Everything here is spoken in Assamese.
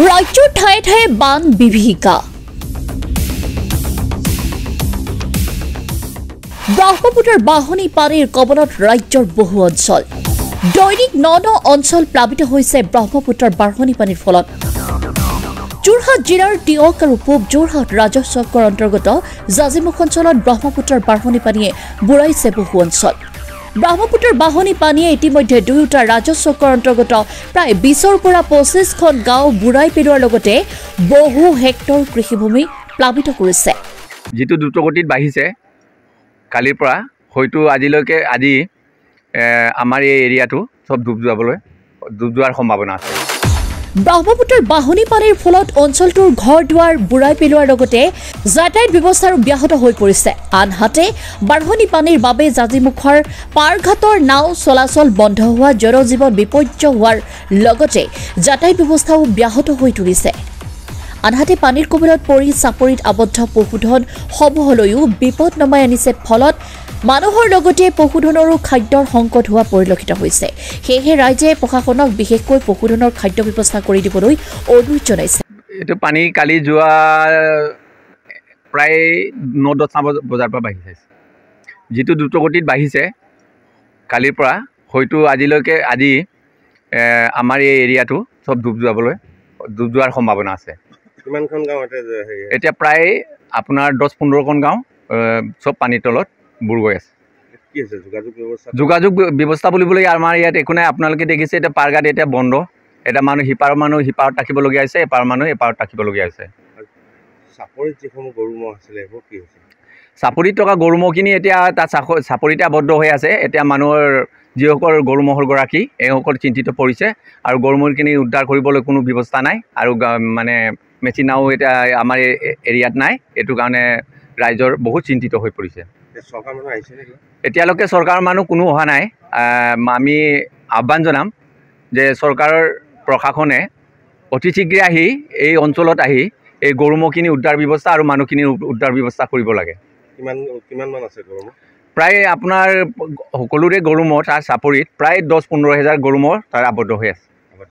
ৰাজ্যৰ ঠায়ে ঠায়ে বান বিভীষিকা। ব্ৰহ্মপুত্ৰৰ বাঢ়নি পানীৰ কবলত ৰাজ্যৰ বহু অঞ্চল। দৈনিক ৯ অঞ্চল প্লাবিত হৈছে ব্ৰহ্মপুত্ৰৰ বাঢ়নি পানীৰ ফলত। যোৰহাট জিলাৰ টিয়ক আৰু পূব যোৰহাট ৰাজহ চক্ৰৰ অন্তৰ্গত জাজিমুখ অঞ্চলত ব্ৰহ্মপুত্ৰৰ বাঢ়নি পানীয়ে বুৰাইছে বহু অঞ্চল। ব্ৰহ্মপুত্ৰৰ বাঢ়নি পানীয়ে ইতিমধ্যে দুয়োটা ৰাজহ চক্ৰৰ অন্তৰ্গত প্ৰায় ২০ৰ পৰা ২৫খন গাঁও বুৰাই পেলোৱাৰ লগতে বহু হেক্টৰ কৃষিভূমি প্লাবিত কৰিছে। যিটো দ্ৰুতগতিত বাঢ়িছে কালিৰ পৰা হয়তো আজিলৈকে আমাৰ এই এৰিয়াটো সব ডুব যোৱাৰ সম্ভাৱনা আছে। ব্ৰহ্মপুত্ৰৰ বাঢ়নি পানীৰ ফলত অঞ্চলটোৰ ঘৰ দুৱাৰ বুৰাই পেলোৱাৰ লগতে যাতায়াত ব্যৱস্থাৰো ব্যাহত হৈ পৰিছে। আনহাতে বাঢ়নি পানীৰ বাবে জাজিমুখৰ পাৰঘাটৰ নাও চলাচল বন্ধ হোৱা জনজীৱন বিপৰ্যয় হোৱাৰ লগতে যাতায়াত ব্যৱস্থাও ব্যাহত হৈ তুলিছে। আনহাতে পানীৰ কবলত পৰি চাপৰিত আবদ্ধ পশুধন সমূহলৈও বিপদ নমাই আনিছে। ফলত মানুহৰ লগতে পশুধনৰো খাদ্যৰ সংকট হোৱা পৰিলক্ষিত হৈছে। সেয়েহে ৰাইজে প্ৰশাসনক বিশেষকৈ পশুধনৰ খাদ্য ব্যৱস্থা কৰি দিবলৈ অনুৰোধ জনাইছে। এইটো পানী কালি যোৱা প্ৰায় ৯-১০টা বজাৰ পৰা বাঢ়িছে। যিটো দ্ৰুতগতিত বাঢ়িছে কালিৰ পৰা হয়তো আজিলৈকে আমাৰ এই এৰিয়াটো সব ডুব যোৱাৰ সম্ভাৱনা আছে। কিমানখন গাঁও এতিয়া প্ৰায় আপোনাৰ ১০-১৫খন গাঁও সব পানীৰ তলত বুৰ গৈ আছে। কি আছে যোগাযোগ ব্যৱস্থা বুলিবলৈ আমাৰ ইয়াত একো নাই। আপোনালোকে দেখিছে এতিয়া পাৰঘাট এতিয়া বন্ধ। এটা মানুহ সিপাৰত থাকিবলগীয়া হৈছে, এপাৰত থাকিবলগীয়া হৈছে। চাপৰিত যিসমূহ গৰু ম'হ আছিলে এইবোৰ কি হৈছে? চাপৰিত থকা গৰু ম'হখিনি এতিয়া তাত চাপৰিতে আবদ্ধ হৈ আছে। এতিয়া মানুহৰ যিসকল গৰু ম'হৰ গৰাকী এওঁসকল চিন্তিত পৰিছে আৰু গৰু ম'হখিনি উদ্ধাৰ কৰিবলৈ কোনো ব্যৱস্থা নাই আৰু মানে মেচিনাও এতিয়া আমাৰ এৰিয়াত নাই। এইটো কাৰণে ৰাইজৰ বহুত চিন্তিত হৈ পৰিছে। চৰকাৰ মানুহ আহিছে নেকি? এতিয়ালৈকে চৰকাৰৰ মানুহ কোনো অহা নাই। আমি আহ্বান জনাম যে চৰকাৰৰ প্ৰশাসনে অতি শীঘ্ৰে আহি এই অঞ্চলত আহি এই গৰু ম'হখিনি উদ্ধাৰ ব্যৱস্থা আৰু মানুহখিনিৰ উদ্ধাৰ ব্যৱস্থা কৰিব লাগে। কিমানমান আছে গৰু ম'হ? প্ৰায় আপোনাৰ সকলোৰে গৰু ম'হ তাৰ চাপৰিত প্ৰায় ১০-১৫ হেজাৰ গৰু ম'হ তাৰ আবদ্ধ হৈ আছে।